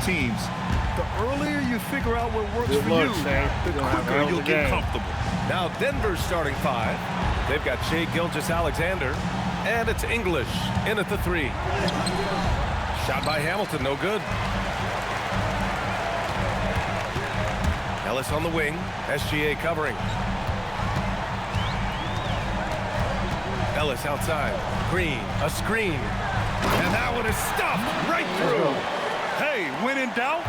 teams. The earlier you figure out what works for you, the quicker you'll get comfortable. Now Denver's starting five. They've got Shai Gilgeous-Alexander, and it's English in at the three. Shot by Hamilton, no good. Ellis on the wing, SGA covering. Ellis outside, Green, a screen. And that one is stopped right through. Hey, when in doubt,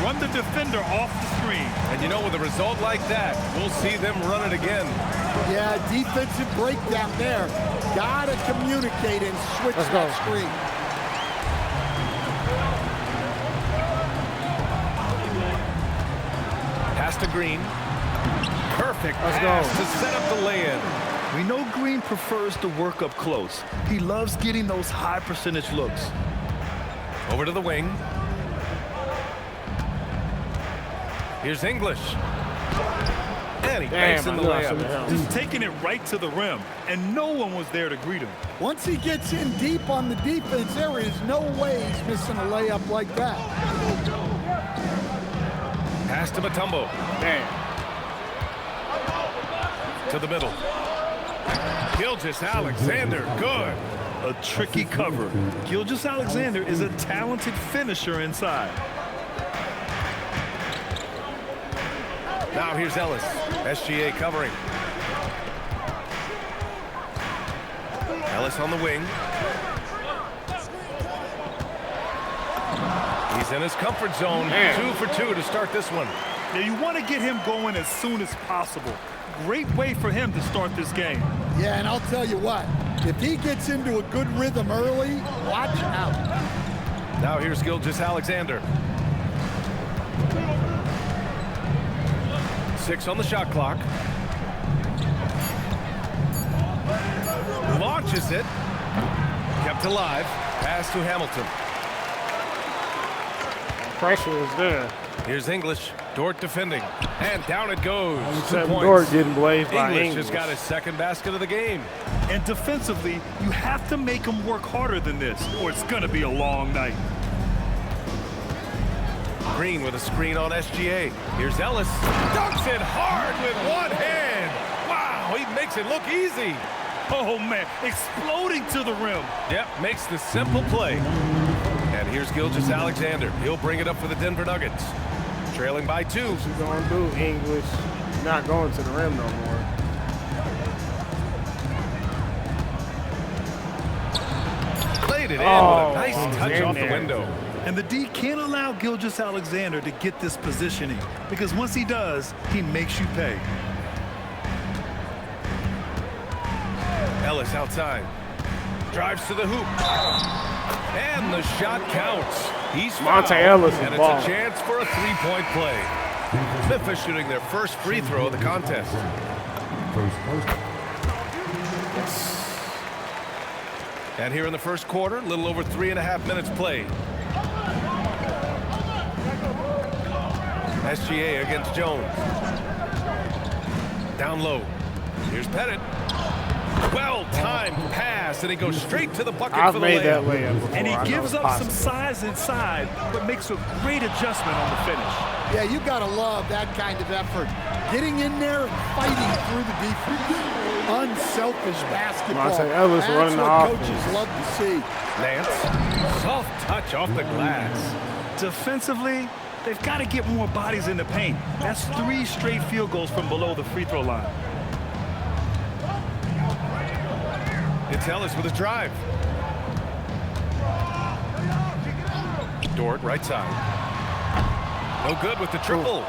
run the defender off the screen. And you know, with a result like that, we'll see them run it again. Yeah, defensive breakdown there. Gotta communicate and switch that screen. Pass to Green. Perfect pass to set up the lay-in. We know Green prefers to work up close. He loves getting those high percentage looks. Over to the wing. Here's English. And he makes in the layup. Just taking it right to the rim, and no one was there to greet him. Once he gets in deep on the defense, there is no way he's missing a layup like that. Pass to Mutombo. To the middle. Gilgeous-Alexander, good. A tricky cover. Gilgeous-Alexander is a talented finisher inside. Now here's Ellis. SGA covering. Ellis on the wing. He's in his comfort zone. 2 for 2 to start this one. Now you want to get him going as soon as possible. Great way for him to start this game. Yeah, and I'll tell you what, if he gets into a good rhythm early, watch out. Now here's Gilgeous-Alexander. 6 on the shot clock. Launches it. Kept alive. Pass to Hamilton. Pressure is there. Here's English. Dort defending. And down it goes. Dort getting blazed by English just got his second basket of the game. And defensively, you have to make him work harder than this, or it's going to be a long night. Green with a screen on SGA. Here's Ellis. Dunks it hard with one hand. Wow, he makes it look easy. Oh, man, exploding to the rim. Yep, makes the simple play. And here's Gilgeous-Alexander. He'll bring it up for the Denver Nuggets. Trailing by 2. What's he gonna do, English? Not going to the rim no more. Played it in with a nice touch off the window. And the D can't allow Gilgeous-Alexander to get this positioning, because once he does, he makes you pay. Ellis outside. Drives to the hoop. And the shot counts. He's fouled. Monta Ellis and it's ball. a chance for a three-point play. Memphis shooting their first free throw of the contest. And here in the first quarter, a little over 3.5 minutes played. SGA against Jones. Down low. Here's Pettit. Well-timed pass, and he goes straight to the bucket for the layup. That layup before. And he gives up some size inside, but makes a great adjustment on the finish. Yeah, you gotta love that kind of effort. Getting in there and fighting through the defense. Unselfish basketball. Monta Ellis That's running the what offense. coaches love to see. Nance, soft touch off the glass. Defensively, they've got to get more bodies in the paint. That's 3 straight field goals from below the free throw line. It's Ellis with his drive. Dort, right side. No good with the triple.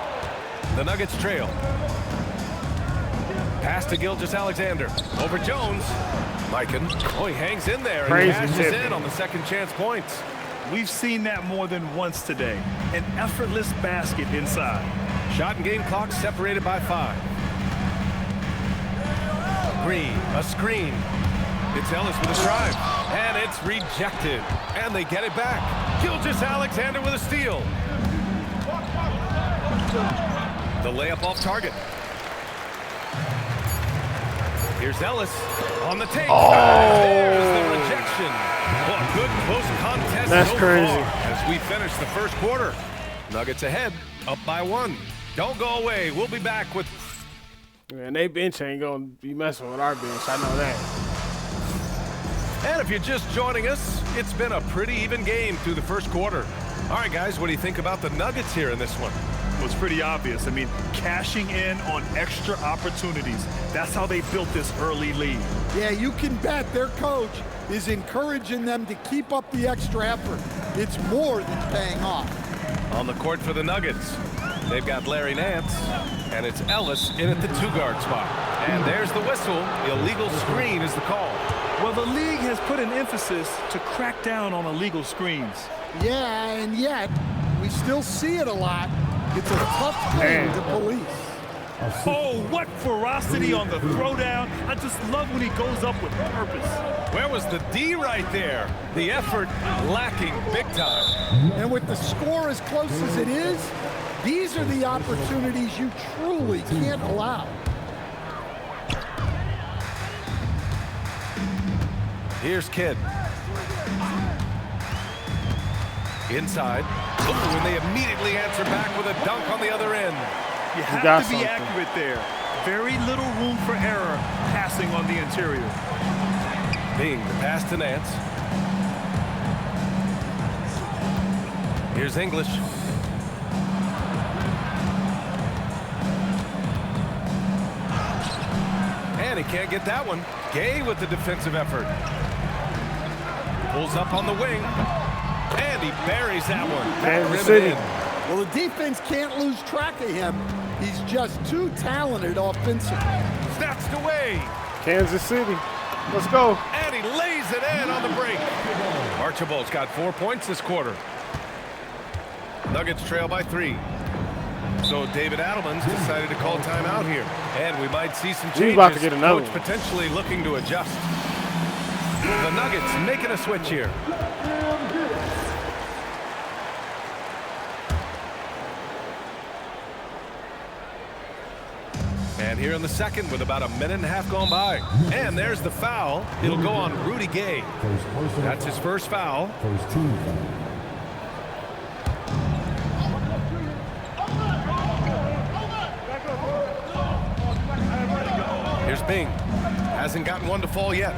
The Nuggets trail. Pass to Gilgeous-Alexander. Over Jones. Mikan. Oh, he hangs in there and cashes in on the second chance points. We've seen that more than once today. An effortless basket inside. Shot and game clock separated by 5. Green, a screen. It's Ellis with a drive. And it's rejected. And they get it back. Gilgeous-Alexander with a steal. The layup off target. Here's Ellis on the tape. There's the rejection. Well, a good close contest. That's so crazy. far as we finish the first quarter. Nuggets ahead, up by 1. Don't go away. We'll be back with... Man, they bench ain't gonna be messing with our bench. I know that. And if you're just joining us, it's been a pretty even game through the first quarter. All right, guys, what do you think about the Nuggets here in this one? Well, it's pretty obvious. I mean, cashing in on extra opportunities. That's how they built this early lead. Yeah, you can bet their coach is encouraging them to keep up the extra effort. It's more than paying off. On the court for the Nuggets, they've got Larry Nance, and it's Ellis in at the 2-guard spot. And there's the whistle. Illegal screen is the call. Well, the league has put an emphasis to crack down on illegal screens. Yeah, and yet we still see it a lot. It's a tough thing to police. Oh, what ferocity on the throwdown. I just love when he goes up with purpose. Where was the D right there? The effort lacking big time. And with the score as close as it is, these are the opportunities you truly can't allow. Here's Kidd. Inside. Ooh, and they immediately answer back with a dunk on the other end. You have got to be something. accurate there. Very little room for error passing on the interior. Bing, the pass to Nance. Here's English. And he can't get that one. Gay with the defensive effort. Pulls up on the wing. And he buries that one. Kansas Rim City. in. Well, the defense can't lose track of him. He's just too talented offensively. Snatched away. Kansas City. Let's go. And he lays it in on the break. Archibald's got 4 points this quarter. Nuggets trail by 3. So David Adelman's decided to call timeout here. And we might see some changes. We about to get another Coach one. potentially looking to adjust. The Nuggets making a switch here. And here in the second with about a minute and a half gone by. And there's the foul. It'll go on Rudy Gay. That's his first foul. First team foul. Here's Bing. Hasn't gotten one to fall yet.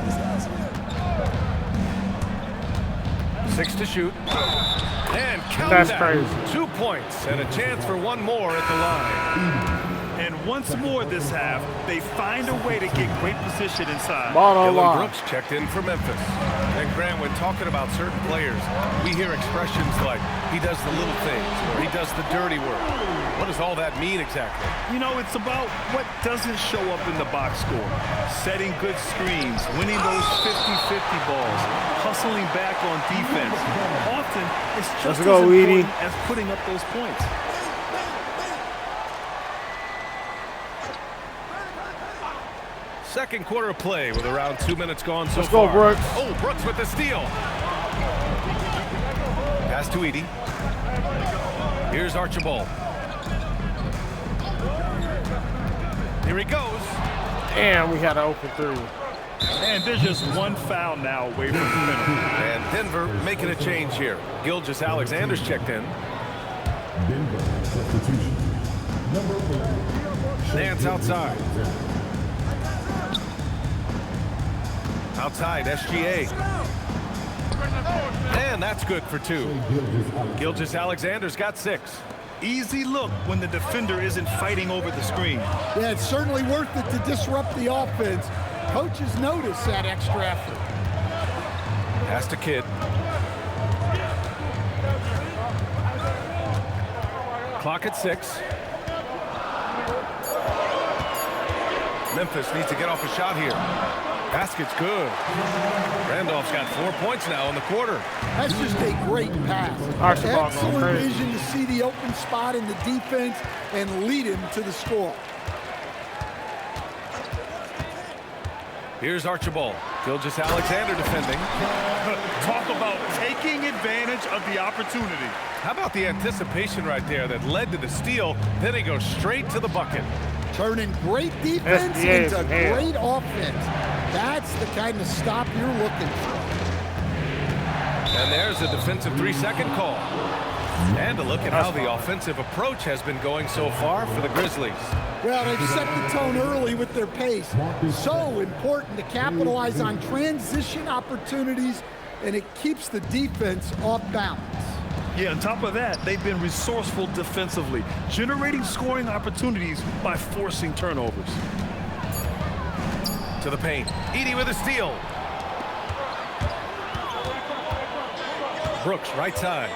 6 to shoot. And count That's that. crazy. 2 points and a chance for one more at the line. And once more this half, they find a way to get great position inside. Ball on Dylan line. Brooks checked in for Memphis. And Grant, when talking about certain players, we hear expressions like, he does the little things, or he does the dirty work. What does all that mean exactly? You know, it's about what doesn't show up in the box score. Setting good screens, winning those 50-50 balls, hustling back on defense. Often, it's just Let's go, as Weedy. important as putting up those points. Second quarter of play with around 2 minutes gone so Let's go, far. Brooks. Oh, Brooks with the steal. Pass to Edie. Here's Archibald. Here he goes. Damn, we had an open 3. And there's just one foul now away from the finish. And Denver making a change here. Gilgeous Alexander's checked in. Denver substitution. Number 11. Nance outside. Outside, SGA. And that's good for 2. Gilgeous Alexander's got 6. Easy look when the defender isn't fighting over the screen. Yeah, it's certainly worth it to disrupt the offense. Coaches notice that extra effort. Pass to Kidd. Clock at 6. Memphis needs to get off a shot here. Basket's good. Randolph's got 4 points now in the quarter. That's just a great pass. Archibald going Excellent crazy. vision to see the open spot in the defense and lead him to the score. Here's Archibald. Gilgeous Alexander defending. Talk about taking advantage of the opportunity. How about the anticipation right there that led to the steal? Then he goes straight to the bucket. Turning great defense SGA into is hell. great offense. That's the kind of stop you're looking for. And there's a defensive 3-second call. And a look at how the offensive approach has been going so far for the Grizzlies. Well, they've set the tone early with their pace. So important to capitalize on transition opportunities, and it keeps the defense off balance. Yeah, on top of that, they've been resourceful defensively, generating scoring opportunities by forcing turnovers. To the paint. Edey with a steal. Brooks, right side.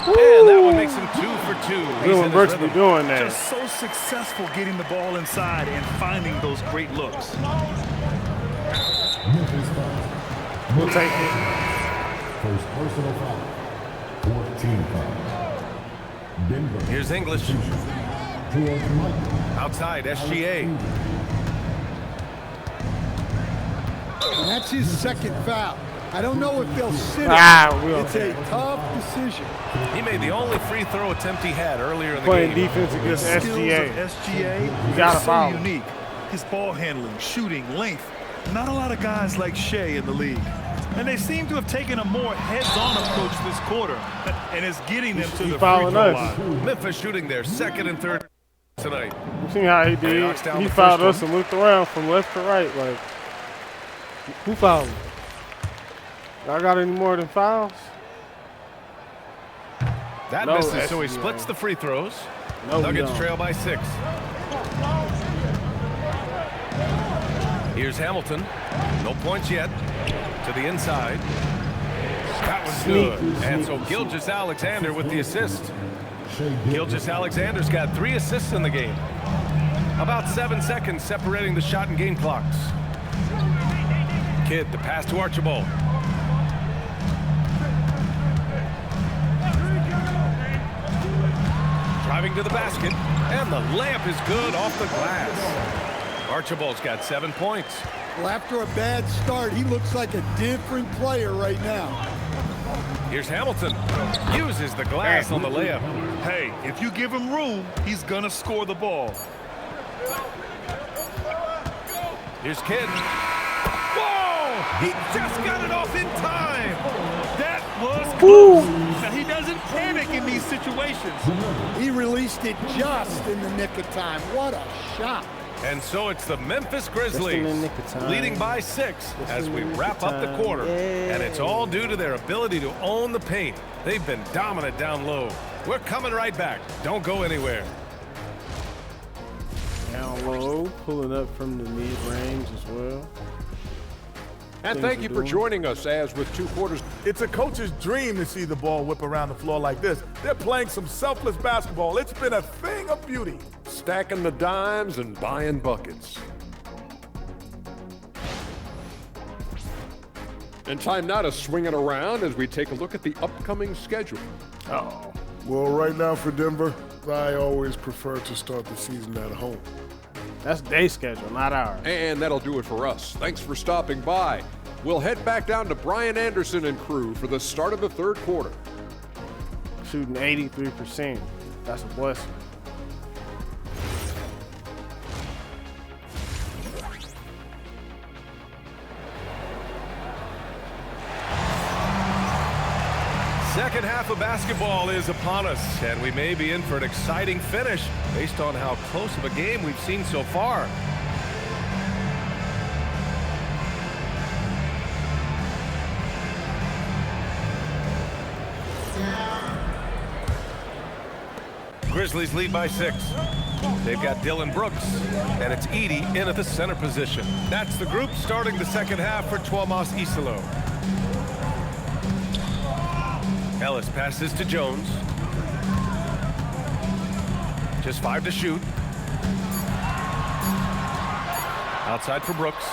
And that one makes him 2 for 2. He's in his Brooks be rhythm. doing that. Just so successful getting the ball inside and finding those great looks. Memphis foul. We'll take it. First personal foul. 14 foul. Denver. Here's English. George Michael. Outside, SGA. And that's his second foul. I don't know if they'll sit him. It's a tough decision. He made the only free throw attempt he had earlier in the Playing game. defense against Skills SGA. of SGA You gotta are so foul him. unique. His ball handling, shooting, length. Not a lot of guys like Shea in the league. And they seem to have taken a more heads-on approach this quarter, and it's getting them to the free fouling throw us. line. Memphis shooting their second and third tonight. You see how he He did? knocks down He the fouled first us and looked around from left to right. Like, who fouled him? Y'all got any more than fouls? That No, misses, so he SGA. splits the free throws. No, we Nuggets don't. trail by 6. Here's Hamilton. No points yet. To the inside. That was good. And so Gilgeous-Alexander with the assist. Gilgeous-Alexander's got 3 assists in the game. About 7 seconds separating the shot and game clocks. Kidd, the pass to Archibald. Driving to the basket, and the layup is good off the glass. Archibald's got 7 points. Well, after a bad start, he looks like a different player right now. Here's Hamilton. Uses the glass on the layup. Hey, if you give him room, he's gonna score the ball. Here's Kidd. Whoa! He just got it off in time. That was close. Now, he doesn't panic in these situations. He released it just in the nick of time. What a shot. And so it's the Memphis in the Grizzlies nick of time. leading by 6 as we in the nick wrap of up the time. quarter. Yeah. And it's all due to their ability to own the paint. They've been dominant down low. We're coming right back. Don't go anywhere. Down low, pulling up from the mid-range as well. And Things thank we're you for doing. joining us as with 2 quarters. It's a coach's dream to see the ball whip around the floor like this. They're playing some selfless basketball. It's been a thing of beauty. Stacking the dimes and buying buckets. And time now to swing it around as we take a look at the upcoming schedule. Oh, Well, right now for Denver, I always prefer to start the season at home. that's day schedule, not ours. And that'll do it for us. Thanks for stopping by. We'll head back down to Brian Anderson and crew for the start of the 3rd quarter. Shooting 83%. That's a blessing. Second half of basketball is upon us, and we may be in for an exciting finish based on how close of a game we've seen so far. Grizzlies lead by 6. They've got Dillon Brooks, and it's Edey in at the center position. That's the group starting the second half for Tuomas Isalo. Ellis passes to Jones. Just 5 to shoot. Outside for Brooks.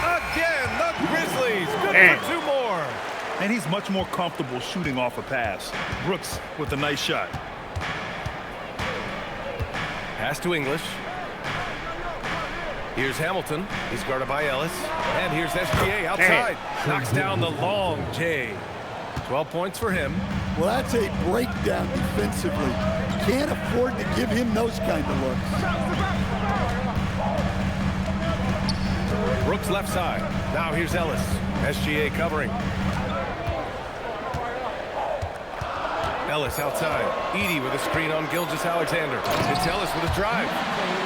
Again, the Grizzlies. Good for 2 more. And he's much more comfortable shooting off a pass. Brooks with a nice shot. Pass to English. Here's Hamilton. He's guarded by Ellis. And here's SGA outside. Knocks down the long J. 12 points for him. Well, that's a breakdown defensively. can't afford to give him those kind of looks. Brooks left side. Now here's Ellis. SGA covering. Ellis outside. Edey with a screen on Gilgeous-Alexander. It's Ellis with a drive.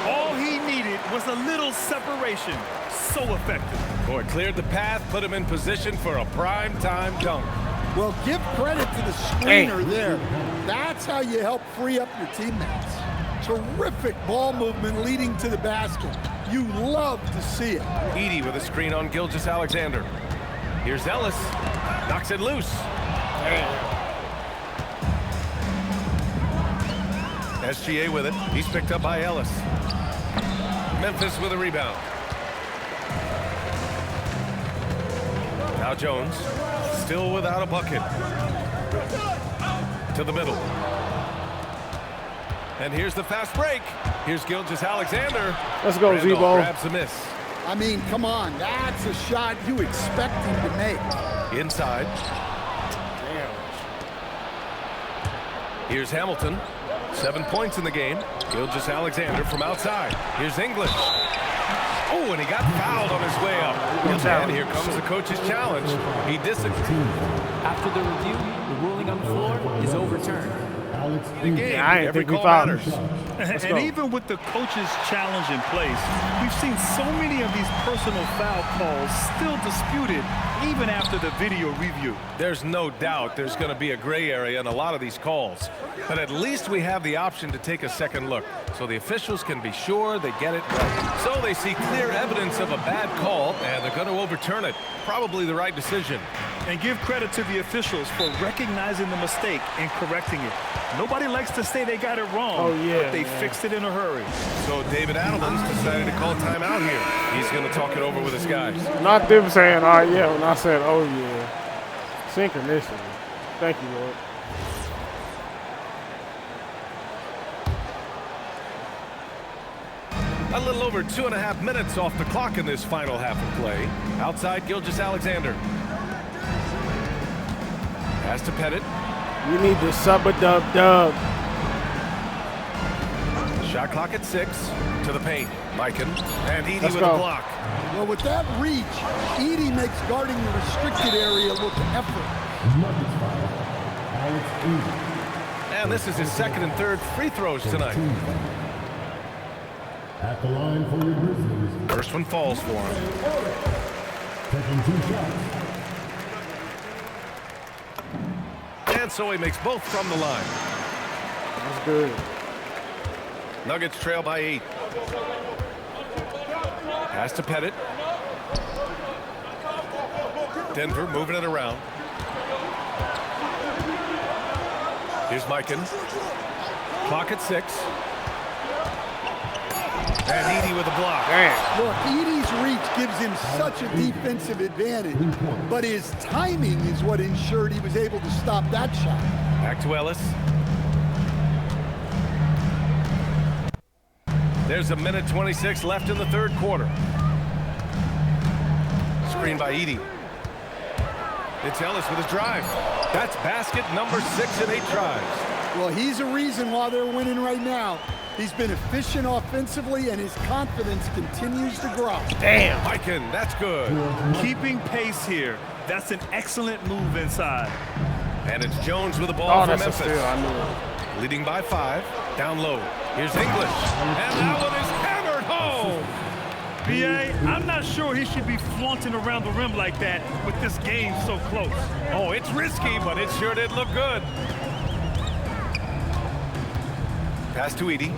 All he needed was a little separation. So effective. Boy, cleared the path, put him in position for a prime-time dunk. Well, give credit to the screener there. That's how you help free up your teammates. Terrific ball movement leading to the basket. You love to see it. Edey with a screen on Gilgeous-Alexander. Here's Ellis. Knocks it loose. SGA with it. He's picked up by Ellis. Memphis with a rebound. Now Jones. Still without a bucket. To the middle. And here's the fast break. Here's Gilgeous-Alexander. Let's go, Randolph Z-Ball. grabs the miss. I mean, come on. That's a shot you expect him to make. Inside. Damn. Here's Hamilton. 7 points in the game. Gilgeous-Alexander from outside. Here's English. Oh, and he got fouled on his way up. And here comes the coach's challenge. He disagreed. After the review, the ruling on the floor is overturned. Game, I didn't every think we call fouled. matters. And even with the coach's challenge in place, we've seen so many of these personal foul calls still disputed even after the video review. There's no doubt there's going to be a gray area in a lot of these calls. But at least we have the option to take a second look, so the officials can be sure they get it right. So they see clear evidence of a bad call, and they're going to overturn it. Probably the right decision. And give credit to the officials for recognizing the mistake and correcting it. Nobody likes to say they got it wrong, but they fixed it in a hurry. So David Adelman's decided to call timeout here. He's going to talk it over with his guys. Not them saying, oh yeah, when I said, oh yeah. Synchronicity. Thank you, Lord. A little over 2.5 minutes off the clock in this final half of play. Outside, Gilgeous-Alexander. Pass to Pettit. We need the sub-a-dub-dub. Shot clock at 6. To the paint. Mikan. And Edey Let's with go. a block. Well, with that reach, Edey makes guarding the restricted area look effort. And this is his second and third free throws tonight. At the line for your Grizzlies, First one falls for him. taking 2 shots. And so he makes both from the line. That's good. Nuggets trail by 8. Pass to Pettit. Denver moving it around. Here's Mikan. Clock at 6. And Edey with a block. Damn. Look, Edey's reach gives him such a defensive advantage, but his timing is what ensured he was able to stop that shot. Back to Ellis. There's 1:26 left in the third quarter. Screen by Edey. It's Ellis with his drive. That's basket number 6 in 8 tries. Well, he's a reason why they're winning right now. He's been efficient offensively, and his confidence continues to grow. Damn. Mikan, that's good. Keeping pace here. That's an excellent move inside. And it's Jones with the ball Oh, for that's a Memphis. steal. I knew it. Leading by 5. Down low. Here's English. And that one is hammered home. B.A., I'm not sure he should be flaunting around the rim like that with this game so close. Oh, it's risky, but it sure did look good. Pass to Edey.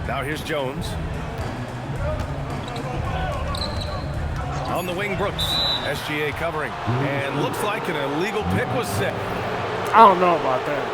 Now here's Jones. On the wing, Brooks. SGA covering. And looks like an illegal pick was set. I don't know about that.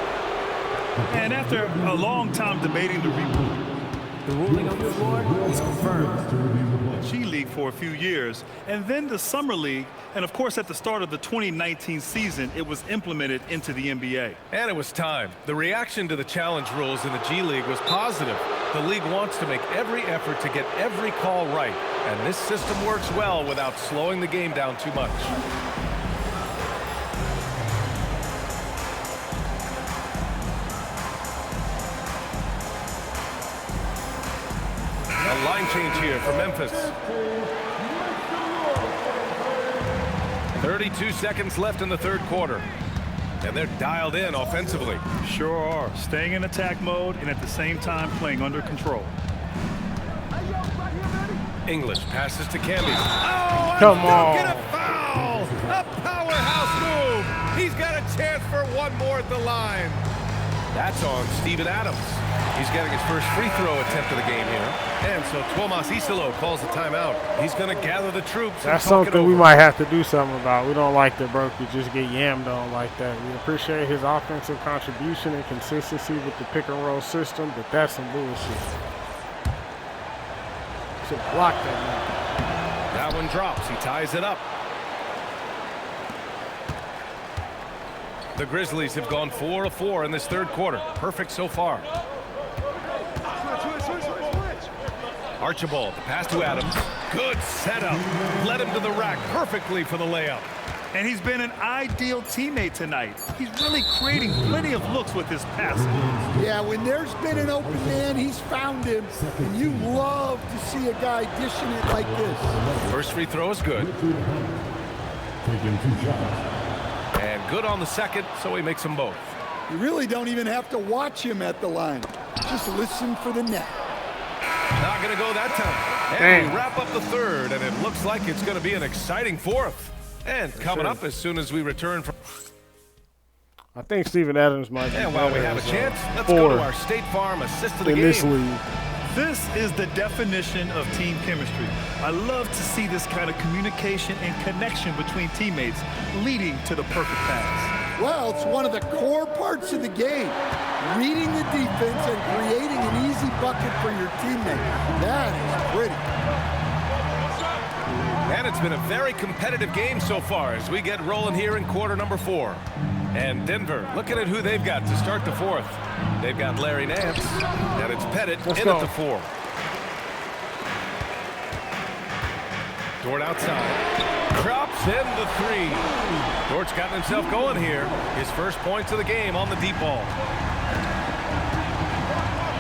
And after a long time debating the reboot, The ruling on the floor is confirmed. G League for a few years, and then the Summer League, and of course at the start of the 2019 season, it was implemented into the NBA. And it was time. The reaction to the challenge rules in the G League was positive. The league wants to make every effort to get every call right, and this system works well without slowing the game down too much. Line change here for Memphis. 32 seconds left in the third quarter. And they're dialed in offensively. Sure are. Staying in attack mode and at the same time playing under control. English passes to Camby. Oh, Come and on. get a foul! A powerhouse move! He's got a chance for one more at the line. That's on Steven Adams. He's getting his first free throw attempt of the game here. And so Tuomas Isalo calls the timeout. He's going to gather the troops. That's something we might have to do something about. We don't like that Berkeley just get yammed on like that. We appreciate his offensive contribution and consistency with the pick and roll system, but that's some bullshit. Should block that man. That one drops. He ties it up. The Grizzlies have gone 4 of 4 in this third quarter. Perfect so far. Archibald, the pass to Adams. Good setup. Led him to the rack perfectly for the layup. And he's been an ideal teammate tonight. He's really creating plenty of looks with his passing. Yeah, when there's been an open man, he's found him. And you love to see a guy dishing it like this. First free throw is good. Taking 2 shots. And good on the second, so he makes them both. You really don't even have to watch him at the line. Just listen for the net. Not going to go that time. And we wrap up the third, and it looks like it's going to be an exciting fourth. And coming up as soon as we return from... I think Steven Adams might be And while we have a chance, let's go to our State Farm assist of the in game. this league. This is the definition of team chemistry. I love to see this kind of communication and connection between teammates leading to the perfect pass. Well, it's one of the core parts of the game. Reading the defense and creating an easy bucket for your teammate. That is pretty. And it's been a very competitive game so far as we get rolling here in quarter number 4. And Denver, looking at who they've got to start the fourth. They've got Larry Nance, and it's Pettit in at the 4. Dort outside. Drops in the 3. Dort's gotten himself going here. His first points of the game on the deep ball.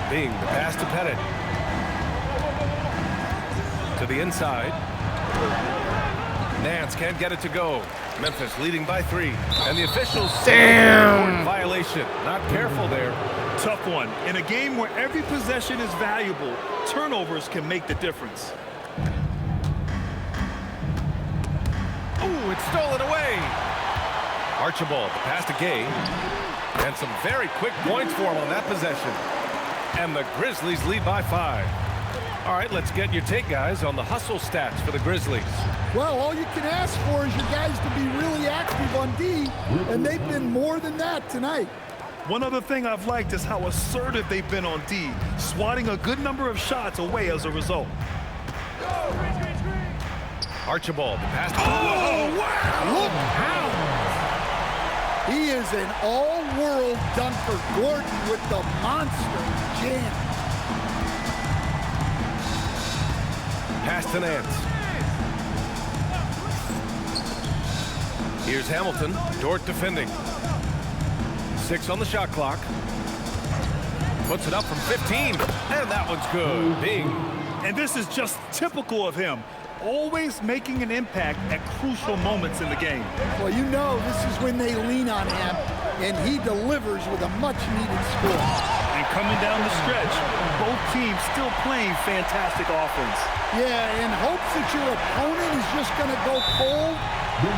Bing, the pass to Pettit. To the inside. Nance can't get it to go. Memphis leading by 3. And the officials say violation. Not careful there. Tough one. In a game where every possession is valuable, turnovers can make the difference. Ooh, it's stolen away. Archibald, the pass to Gay. And some very quick points for him on that possession. And the Grizzlies lead by 5. All right, let's get your take, guys, on the hustle stats for the Grizzlies. Well, all you can ask for is your guys to be really active on D, and they've been more than that tonight. One other thing I've liked is how assertive they've been on D, swatting a good number of shots away as a result. Archibald, the pass. Oh, wow! Look out! He is an all-world dunker. Gordon with the monster jam. Pass to Nance. Here's Hamilton. Dort defending. 6 on the shot clock. Puts it up from 15. And that one's good. Bing. And this is just typical of him. Always making an impact at crucial moments in the game. Well, you know this is when they lean on him, and he delivers with a much-needed score. And coming down the stretch, both teams still playing fantastic offense. Yeah, in hopes that your opponent is just going to go cold.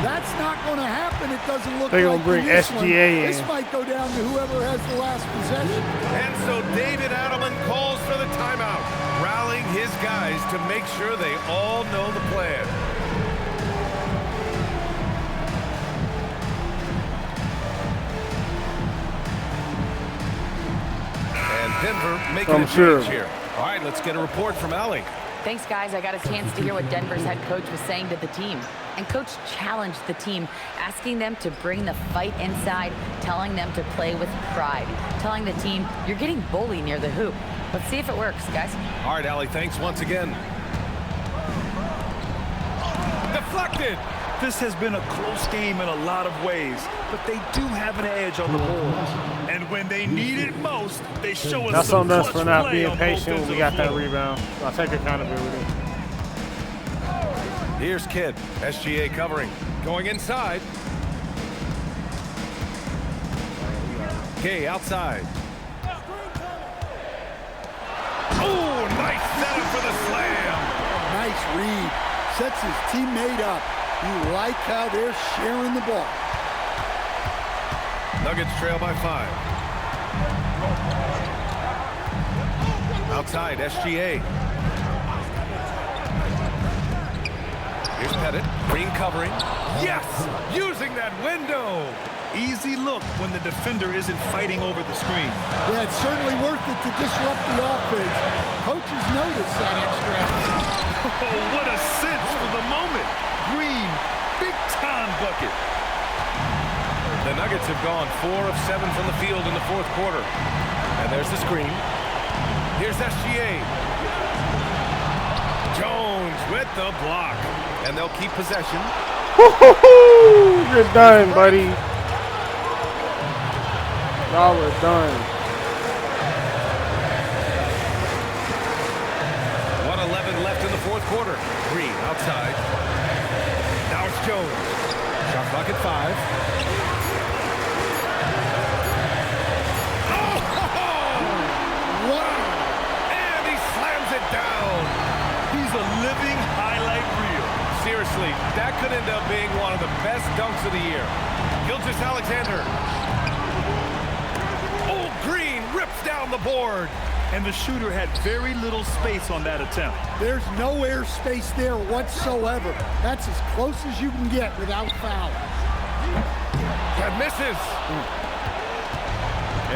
That's not going to happen. It doesn't look They're like going to bring this one. SGA in. This might go down to whoever has the last possession. And so David Adelman calls for the timeout, rallying his guys to make sure they all know the plan. And Denver making a change here. All right, let's get a report from Allie. Thanks, guys. I got a chance to hear what Denver's head coach was saying to the team. And coach challenged the team, asking them to bring the fight inside, telling them to play with pride, telling the team, you're getting bullied near the hoop. Let's see if it works, guys. All right, Allie, thanks once again. Deflected. This has been a close game in a lot of ways, but they do have an edge on the boards. And when they need it most, they show us That's some on us clutch for not play being on patient both when we ends got of that the floor. rebound. I'll take accountability. Here's Kidd. SGA covering. Going inside. Gay outside. Oh, nice setup for the slam. Nice read. Sets his teammate up. You like how they're sharing the ball. Nuggets trail by 5. Outside, SGA. Here's Pettit. Green covering. Yes! Using that window! Easy look when the defender isn't fighting over the screen. Yeah, it's certainly worth it to disrupt the offense. Coaches notice that extra effort. Oh, what a cinch for the moment. Green, big-time bucket. The Nuggets have gone 4 of 7 from the field in the fourth quarter. And there's the screen. Here's SGA. Jones with the block. And they'll keep possession. You're done, buddy. Y'all are done. 1:11 left in the fourth quarter. Green outside. Now it's Jones. Shot clock at 5. And he slams it down. He's a living highlight reel. Seriously, that could end up being one of the best dunks of the year. Gilgeous-Alexander. Oh, Green rips down the board. And the shooter had very little space on that attempt. There's no air space there whatsoever. That's as close as you can get without foul. That misses.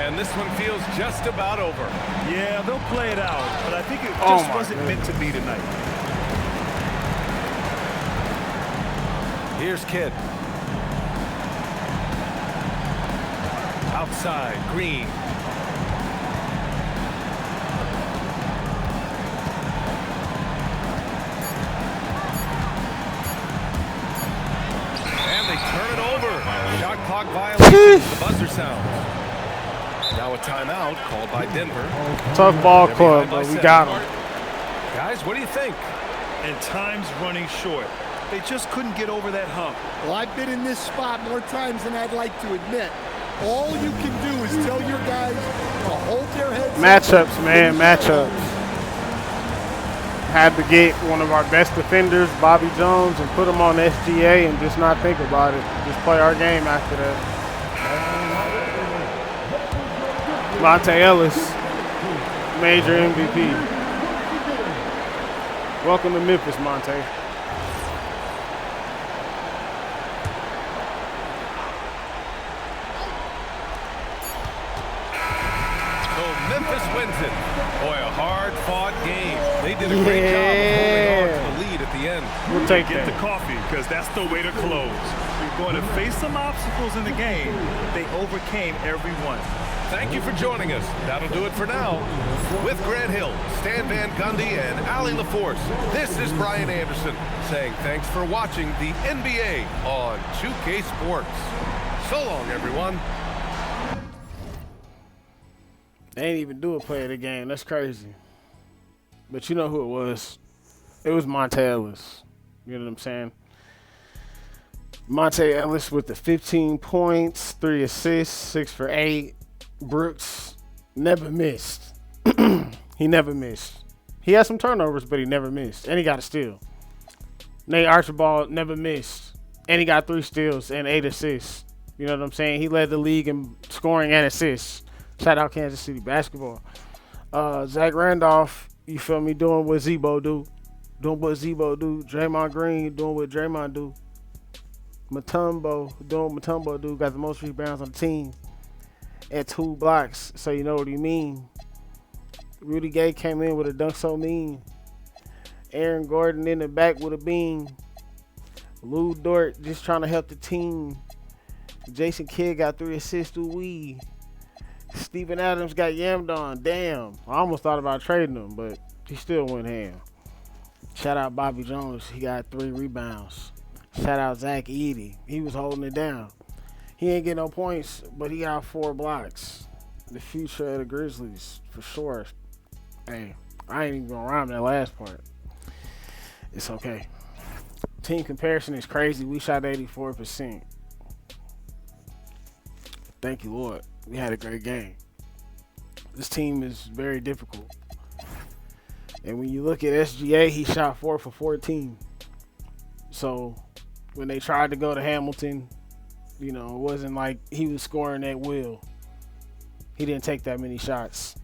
And this one feels just about over. Yeah, they'll play it out, but I think it just wasn't meant to be tonight. Here's Kidd. Outside, Green. And they turn it over. Shot clock violation. The buzzer sounds. Now a timeout called by Denver. Tough ball club, but we got him. Guys, what do you think? And time's running short. They just couldn't get over that hump. Well, I've been in this spot more times than I'd like to admit. All you can do is tell your guys to hold their heads up. Matchups, man, matchups. Had to get one of our best defenders, Bobby Jones, and put him on SGA and just not think about it. Just play our game after that. Monta Ellis, major MVP. Welcome to Memphis, Monte. Memphis wins it. Boy, a hard-fought game. They did a great job of holding on to the lead at the end. We'll take Get that. the coffee, because that's the way to close. You're going to face some obstacles in the game. They overcame every one. Thank you for joining us. That'll do it for now. With Grant Hill, Stan Van Gundy, and Allie LaForce, this is Brian Anderson saying thanks for watching the NBA on 2K Sports. So long, everyone. They ain't even do a play of the game. That's crazy. But you know who it was. It was Monta Ellis. You know what I'm saying? Monta Ellis with the 15 points, 3 assists, 6 for 8. Brooks never missed. He never missed. He had some turnovers, but he never missed. And he got a steal. Nate Archibald never missed. And he got 3 steals and 8 assists. You know what I'm saying? He led the league in scoring and assists. Shout out Kansas City basketball. Zach Randolph, you feel me, doing what Zebo do. Doing what Zebo do. Draymond Green doing what Draymond do. Mutombo doing what Mutombo do. Got the most rebounds on the team. At 2 blocks, so you know what he mean. Rudy Gay came in with a dunk so mean. Aaron Gordon in the back with a beam. Lou Dort just trying to help the team. Jason Kidd got 3 assists to weed. Steven Adams got yammed on. Damn. I almost thought about trading him, but he still went ham. Shout out Bobby Jones. He got 3 rebounds. Shout out Zach Edey. He was holding it down. He ain't get no points, but he got 4 blocks. The future of the Grizzlies, for sure. Hey, I ain't even gonna rhyme that last part. It's okay. Team comparison is crazy. We shot 84%. Thank you, Lord. We had a great game. This team is very difficult. And when you look at SGA, he shot 4 for 14. So when they tried to go to Hamilton, you know, it wasn't like he was scoring at will. He didn't take that many shots.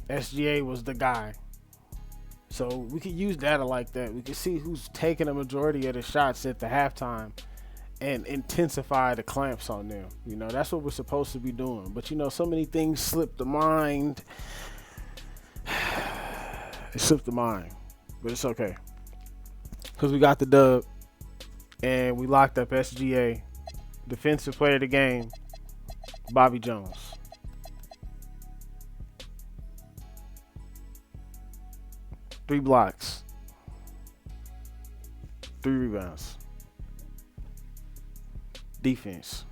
SGA was the guy. So we could use data like that. We could see who's taking a majority of the shots at the halftime and intensify the clamps on them. You know, that's what we're supposed to be doing. But, you know, so many things slip the mind. It slipped the mind. But it's okay. Because we got the dub. And we locked up SGA. Defensive player of the game, Bobby Jones. Three blocks. 3 rebounds. Defense.